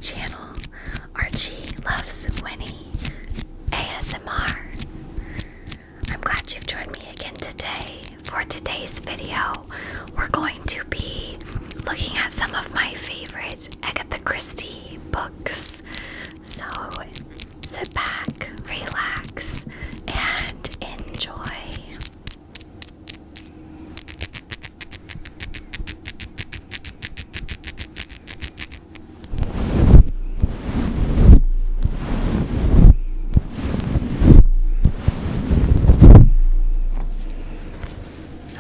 channel, Archie Loves Winnie ASMR. I'm glad you've joined me again today. For today's video, we're going to be looking at some of my favorite Agatha Christie books. So sit back, relax, and enjoy.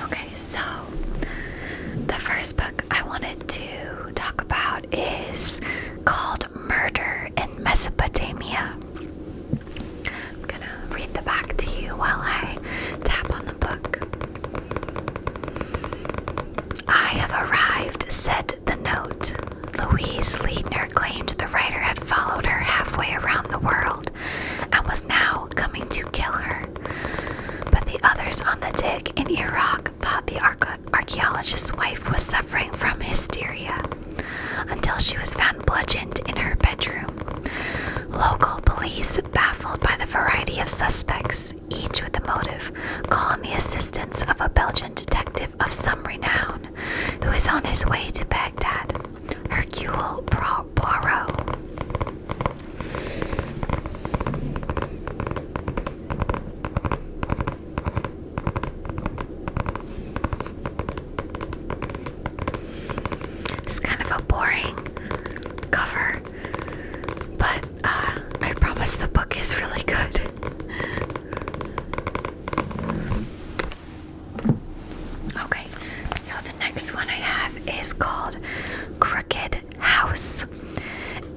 Okay, so the first book I wanted to talk about is called Murder in Mesopotamia. I'm gonna read the back to you while I tap on the book. I have arrived, said the note. Louise Liedner claimed the writer had followed her halfway around the world and was now coming to kill her. But the others on the dig in Iraq thought the archaeologist's wife was suffering from hysteria until she was found bludgeoned in her bedroom. Local police, baffled by the variety of suspects, each with a motive, call on the assistance of a Belgian detective of some renown who is on his way to Baghdad, Hercule Poirot. It's kind of a boring cover, but I promise the book is really good. Okay, so the next one I have is called Crooked House,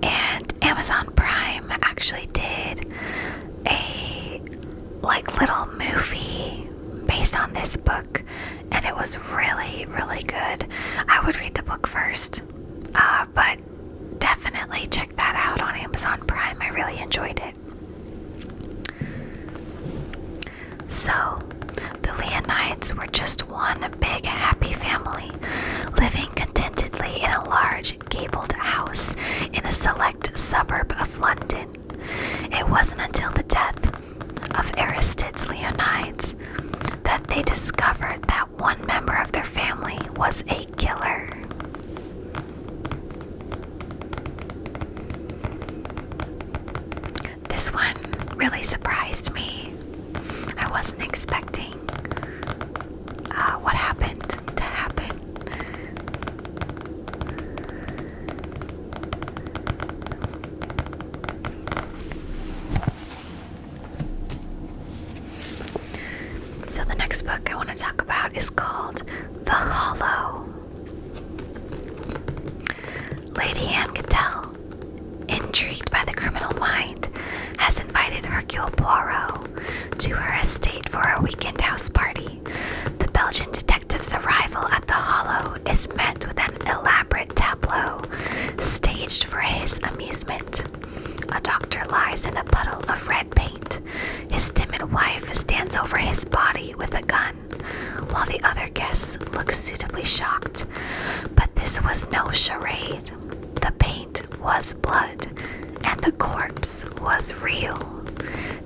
and Amazon Prime actually did a little movie based on this book, and it was really, really good. I would read the book first, but definitely check that out on Amazon Prime. I really enjoyed it. So, the Leonides were just one big happy family, living contentedly in a large gabled house in a select suburb of London. It wasn't until the death of Aristides Leonides that they discovered that one member of their family was a killer. This one really surprised me. I wasn't expecting what happened to happen. So the next book I want to talk about is called The Hollow. Lady Anne Cattell, intrigued by the criminal mind, has invited Hercule Poirot to her estate for a weekend house party. The Belgian detective's arrival at the Hollow is met with an elaborate tableau staged for his amusement. A doctor lies in a puddle of red paint. His timid wife stands over his body with a gun, while the other guests look suitably shocked. But this was no charade. The paint was blood, and the corpse was real,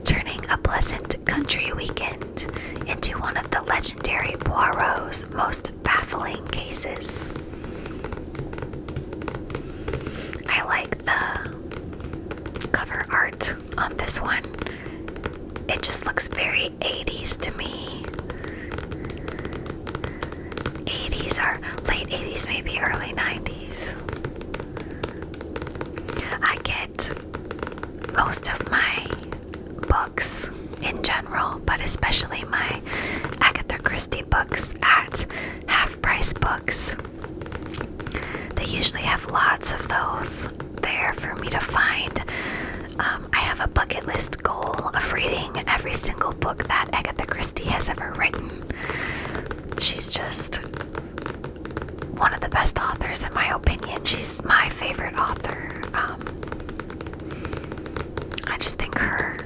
turning a pleasant country weekend into one of the legendary Poirot's most baffling cases. I like the cover art on this one. It just looks very 80s to me. 80s or late 80s, maybe early 90s. I get most of my books in general, but especially my Agatha Christie books at Half Price Books. They usually have lots of those there for me to find. I have a bucket list goal of reading every single book that Agatha Christie has ever written. She's just one of the best authors in my opinion. She's my favorite author. I just think her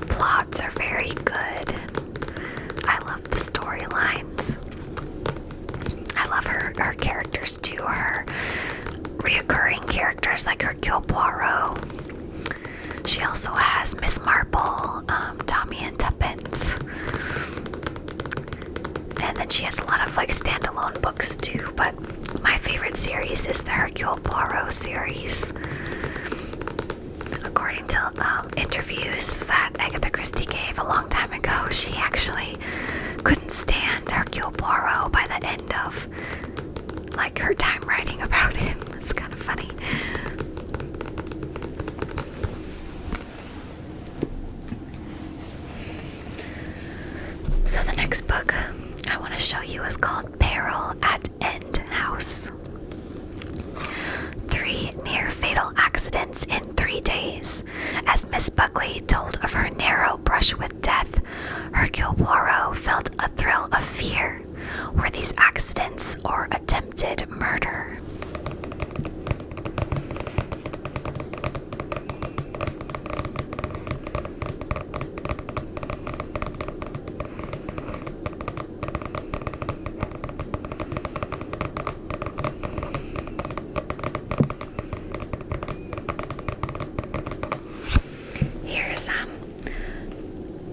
plots are very good. I love the storylines. I love her characters too. Her reoccurring characters characters like Hercule Poirot. She also has Miss Marple, Tommy and Tuppence. And then she has a lot of like standalone books too, but my favorite series is the Hercule Poirot series. According to interviews that Agatha Christie gave a long time ago, she actually couldn't stand Hercule Poirot by the end of like her time writing about him. It's kind of funny. So the next book I want to show you is called Peril at End House. 3 near-fatal accidents in 3 days. As Miss Buckley told of her narrow brush with death, Hercule Poirot felt a thrill of fear. Were these accidents or attempted murder?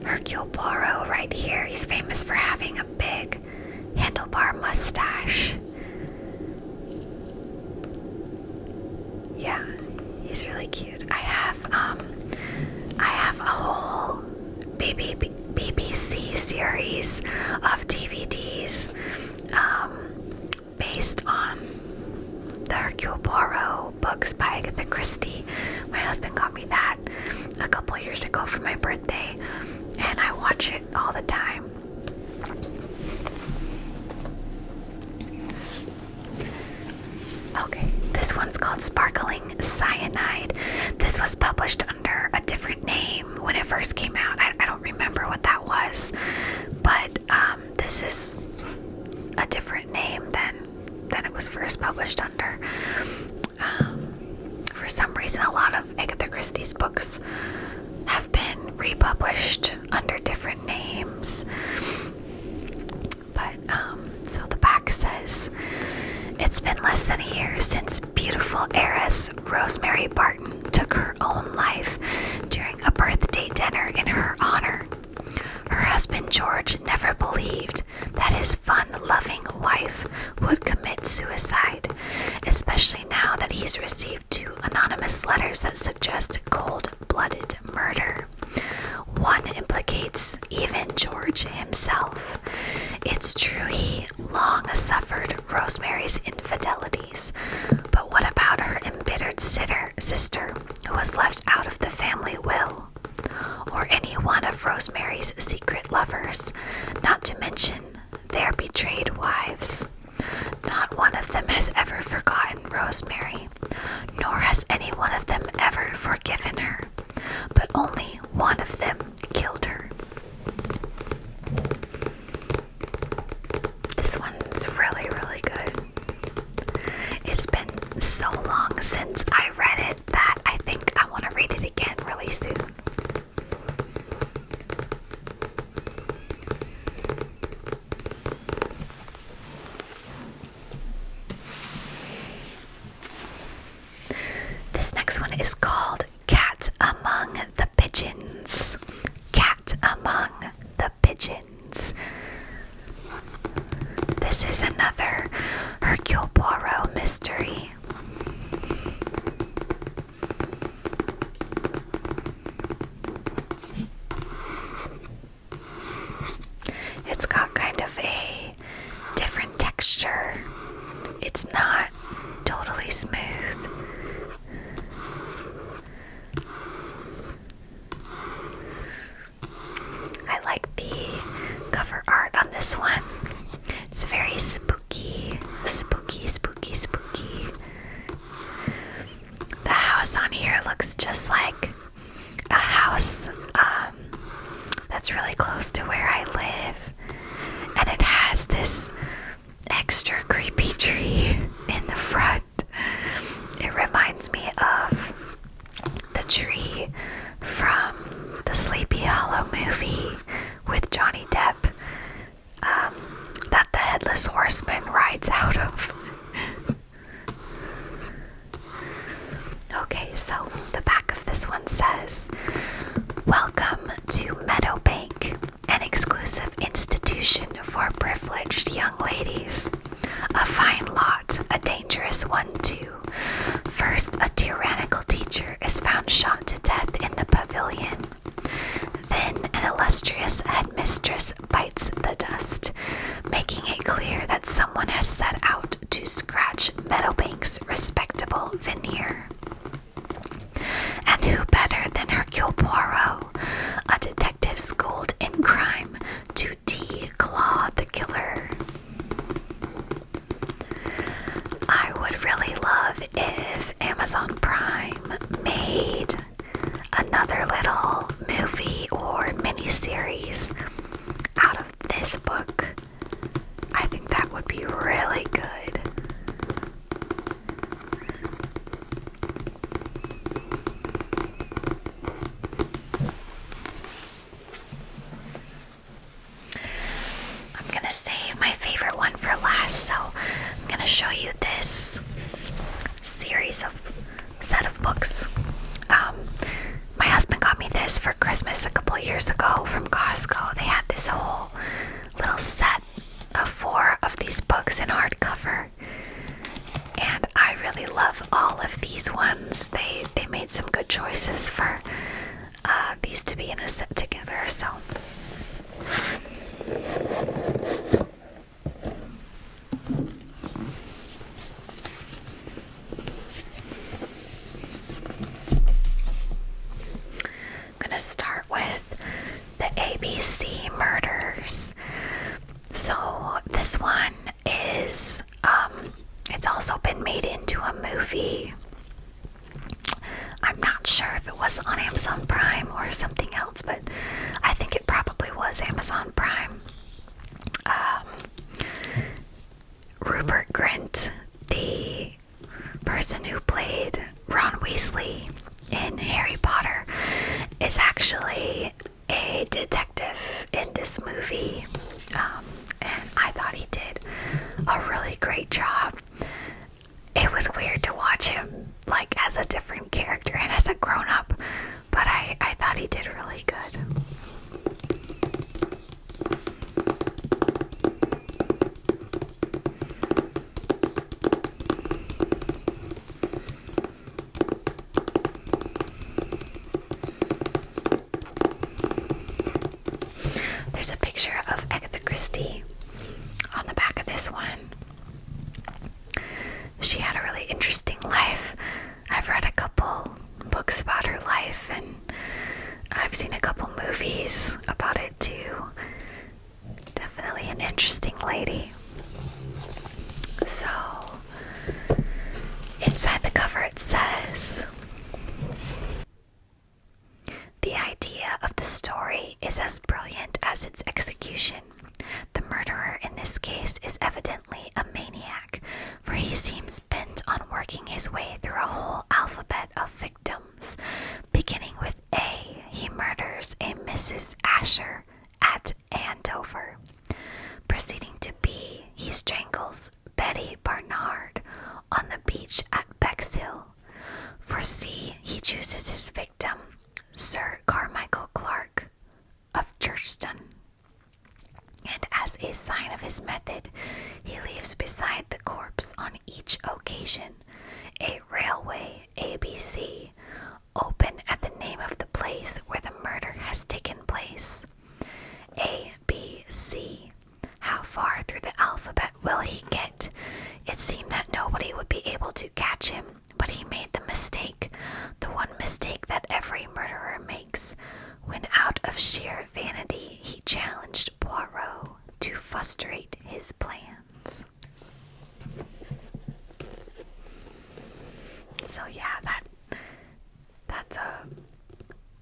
Hercule Poirot right here. He's famous for having a big handlebar mustache. Yeah, he's really cute. I have a whole BBC series of DVDs based on the Hercule Poirot books by Agatha Christie. My husband got me that a couple years ago for my birthday, and I watch it all the time. Okay, this one's called Sparkling Cyanide. This was published under a different name when it first came out. I don't remember what that was, but this is a different name than it was first published under. For some reason, a lot of Agatha Christie's books have been republished under different names. But, so the back says, it's been less than a year since beautiful heiress Rosemary Barton took her own life during a birthday dinner in her honor. Her husband George never believed that his fun-loving wife would commit suicide, especially now that he's received 2 anonymous letters that suggest cold-blooded murder. One implicates even George himself. It's true he long suffered Rosemary's infidelities, but what about her embittered sister who was left out of the family will? Or any one of Rosemary's secret lovers, not to mention their betrayed wives. Not one of them has ever forgotten Rosemary, nor has any one of them ever forgiven her, but only one of them killed her. This one's really, really good. It's been so long since I read it that I think I want to read it again really soon. This next one is called Cat Among the Pigeons. Cat Among the Pigeons. This is another Hercule Poirot mystery. It's got kind of a different texture. It's not totally smooth. I like the cover art on this one. It's very spooky, spooky, spooky, spooky. The house on here looks just like a house that's really close to where I live. And it has this extra creepy tree in the front. It reminds me of the tree from the Sleepy Hollow movie with Johnny Depp that the Headless Horseman rides out of. institution for privileged young ladies. A fine lot, a dangerous one too. First, a tyrannical teacher is found shot to death in the pavilion. Then an illustrious headmistress bites the dust, making it clear that someone has set out to scratch Meadowbank's respectable veneer. And who better than Hercule Poirot, a detective schooled in crime, to declaw the killer? I would really love if Amazon Prime made another little movie or miniseries out of this book. I think that would be really good. I'm gonna save my favorite one for last, so I'm gonna show you this set of books. My husband got me this for Christmas a couple years ago from Costco. They had this whole little set of 4 of these books in hardcover, and I really love all of these ones. They made some good choices for these to be in a set together, so start with the ABC murders. So this one is it's also been made into a movie. I'm not sure if it was on Amazon Prime or something else, but I think it probably was Amazon Prime. Rupert Grint, the person who played Ron Weasley in Harry Potter, is actually a detective in this movie, and I thought he did a really great job. It was weird to watch him like as a different character and as a grown-up, but I thought he did really good. There's a picture of Agatha Christie on the back of this one. She had a really interesting life. I've read a couple books about her life, and I've seen a couple movies about it too. Definitely an interesting lady. So, inside the cover it says, "The idea of the story is as brilliant as its execution. The murderer in this case is evidently a maniac, for he seems bent on working his way through a whole alphabet of victims. Beginning with A, he murders a Mrs. Asher at Andover. Proceeding to B, he strangles Betty Barnard on the beach at Bexhill. For C, he chooses his victim, Sir Carmichael Clark of Churchton. And as a sign of his method, he leaves beside the corpse on each occasion a railway ABC, open at the name of the place where the murder has taken place. A, B, C. How far through the alphabet will he get? It seemed that nobody would be able to catch him, but he made the mistake, the one mistake that every murderer makes, when out of sheer vanity he challenged Poirot to frustrate his plans." So yeah, that's a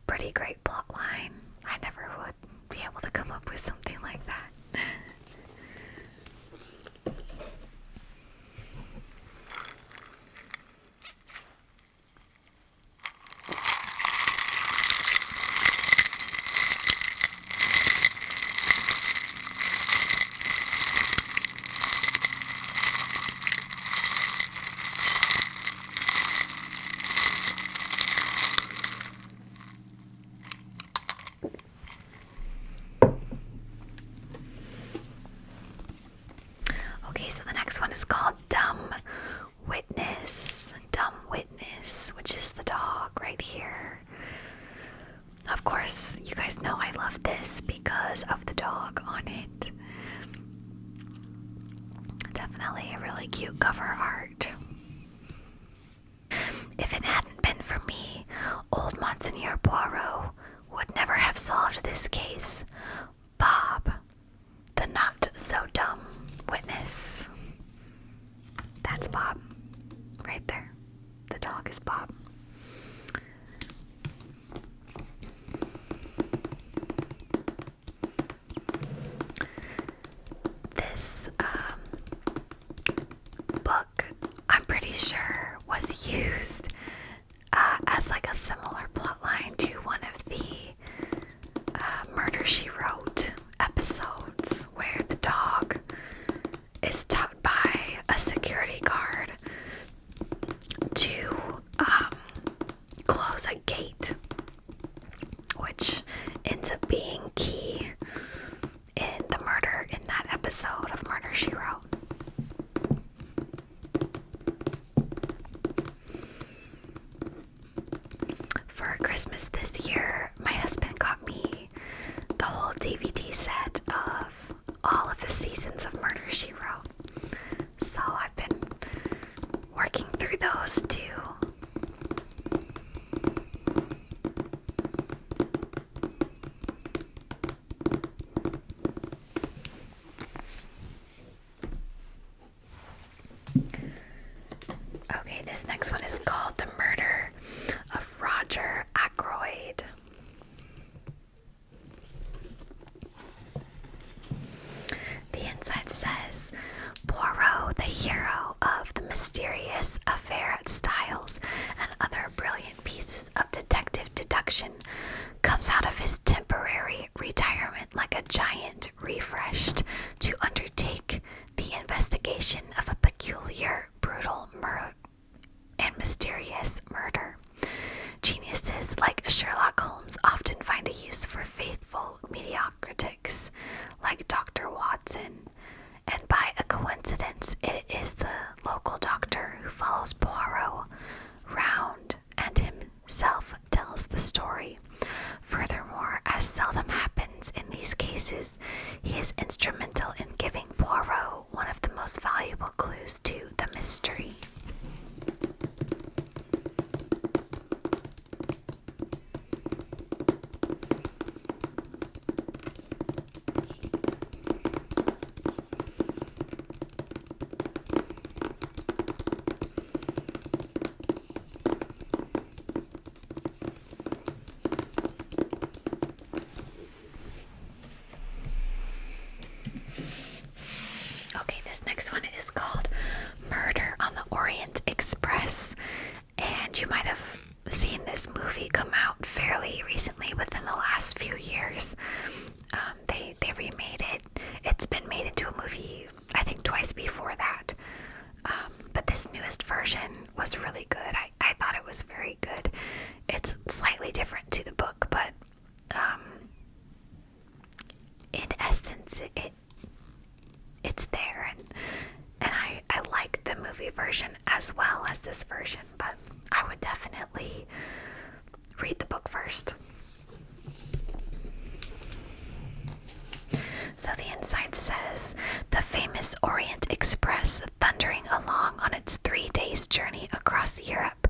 pretty great plot line. I never would be able to come up with something like that. course, you guys know I love this because of the dog on it. Definitely a really cute cover art. If it hadn't been for me, old Monseigneur Poirot would never have solved this case. Bob, the not-so-dumb witness. That's Bob, right there. The dog is Bob. This book, I'm pretty sure, was used as like a similar plotline to one of the Murder, She Wrote episodes where the dog is taught by a security guard to close a gate, which ends up being key in the murder in that episode of Murder, She Wrote. For Christmas this year, my husband got me the whole DVD set of all of the seasons of Murder, She Wrote. So I've been working through those too. Okay, this next one is called The Murder of Rodger Ackroyd. The inside says, Poirot, the hero of the mysterious affair at Styles and other brilliant pieces of detective deduction, comes out of his temporary retirement like a giant refreshed to undertake the investigation of a peculiar, brutal and mysterious murder. Geniuses like Sherlock Holmes often find a use for faithful mediocrities like Dr. Watson, and by a coincidence, it is the local doctor who follows Poirot round and himself tells the story. Furthermore, as seldom happens in these cases, he is instrumental in giving Poirot one of the most valuable clues to the mystery. Okay, this next one is called Murder on the Orient Express, and you might have seen this movie come out fairly recently within the last few years. They remade it. It's been made into a movie, I think, twice before that. But this newest version was really good. I thought it was very good. It's slightly different to the book, but in essence, it's there, and I like the movie version as well as this version, but I would definitely read the book first. So the inside says, the famous Orient Express, thundering along on its 3 days' journey across Europe,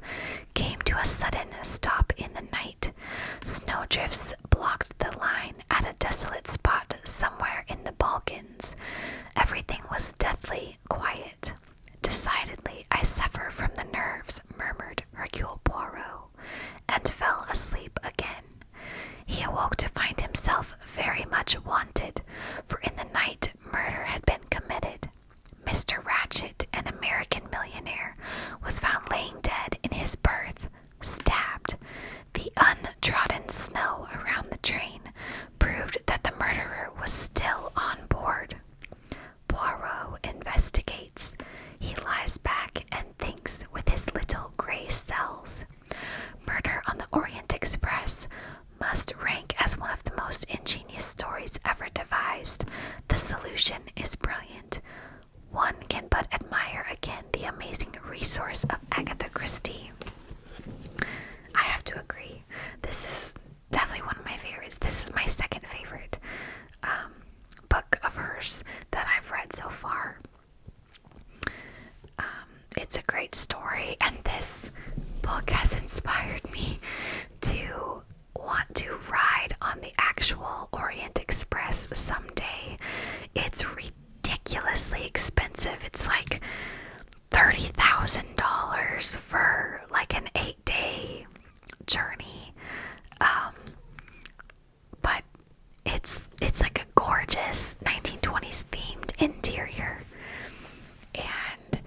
came to a sudden stop in the night. Snowdrifts blocked the line at a desolate spot somewhere in the Balkans. Everything was deathly quiet. Decidedly, I suffer from the nerves, murmured Hercule Poirot, and fell asleep again. He awoke to find himself very much wanted, for in the night murder had been committed. Mr. Ratchet, an American millionaire, was found laying dead in his berth, stabbed. The untrodden snow around the train proved that the murderer was still on board. Poirot investigates. He lies back and thinks with his little gray cells. Murder on the Orient Express must rank as one of the most ingenious stories ever devised. The solution is brilliant. One can but admire again the amazing resource of Agatha Christie. I have to agree. This is definitely one of my favorite interior. And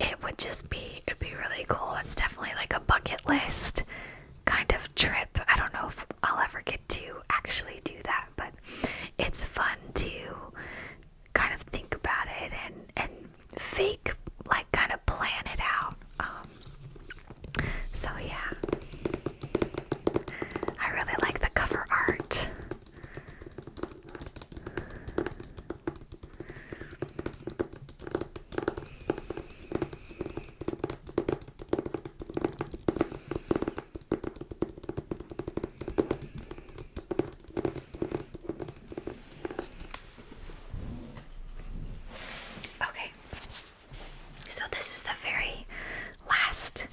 it'd be really cool. It's definitely like a bucket list kind of trip. I don't know if I'll ever get to actually do that, but it's fun to kind of think about it and fake, like, kind of plan it out. So yeah, I really like the cover art. Okay, so this is the very last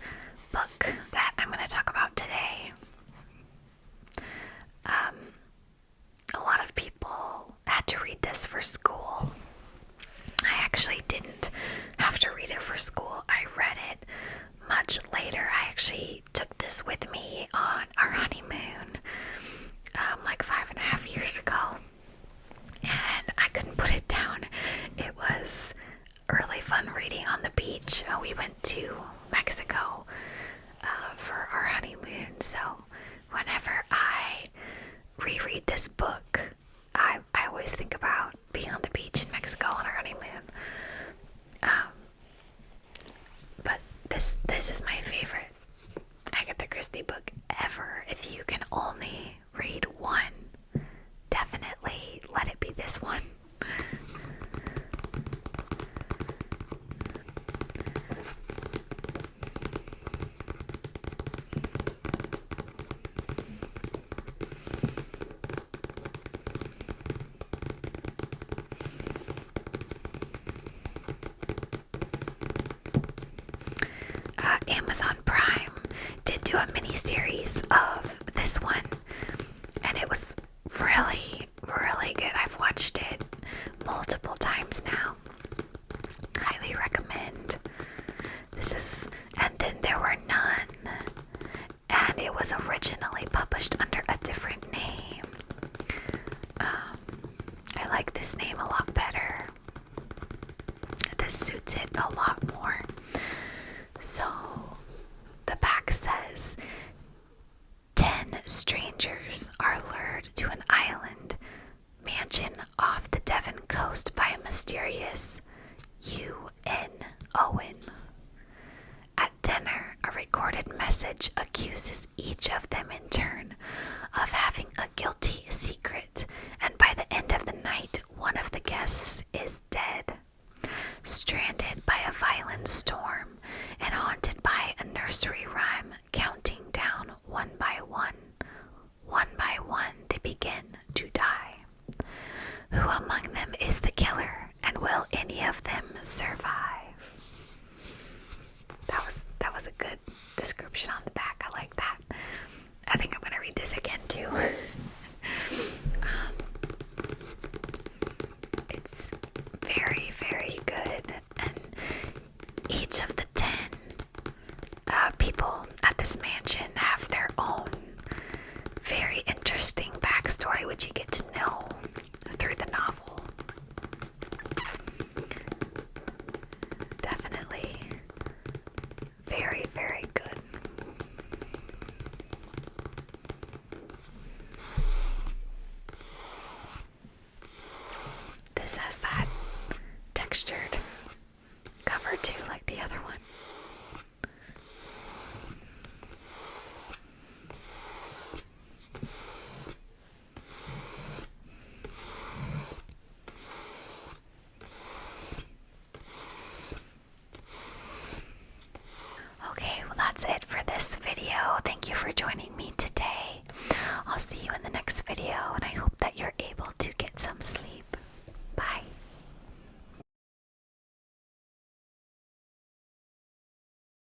book that I'm going to talk about today. A lot of people had to read this for school. I actually didn't have to read it for school. I read it much later. I actually took this with me on our honeymoon, like 5.5 years ago, and I couldn't put it down. It was really fun reading on the beach. We went to Mexico for our honeymoon, so whenever I reread this book, I always think about being on the beach in Mexico on our honeymoon. But this is my favorite Agatha Christie book ever. If you can only read one, definitely let it be this one. Amazon Prime did do a mini series of this one, and it was really, really good. I've watched it multiple times now. Highly recommend. And then there were none, and it was originally published under a different name. I like this name a lot better. This suits it a lot more. So the back says, 10 strangers are lured to an island mansion off the Devon coast by a mysterious U.N. Owen. At dinner, a recorded message accuses each of them in turn of having a guilty secret, and by the end of the night, one of the guests is dead. Stranded by a violent storm and haunted by a nursery rhyme counting down one by one they begin to die. Who among them is the killer, and will any of them survive? That was a good description on the back. I like that. I think I'm going to read this again too. It's very, very good, and each of the 10 people at this mansion have their own very interesting backstory, which you get to know through the novel. Definitely very, very good. This has that textured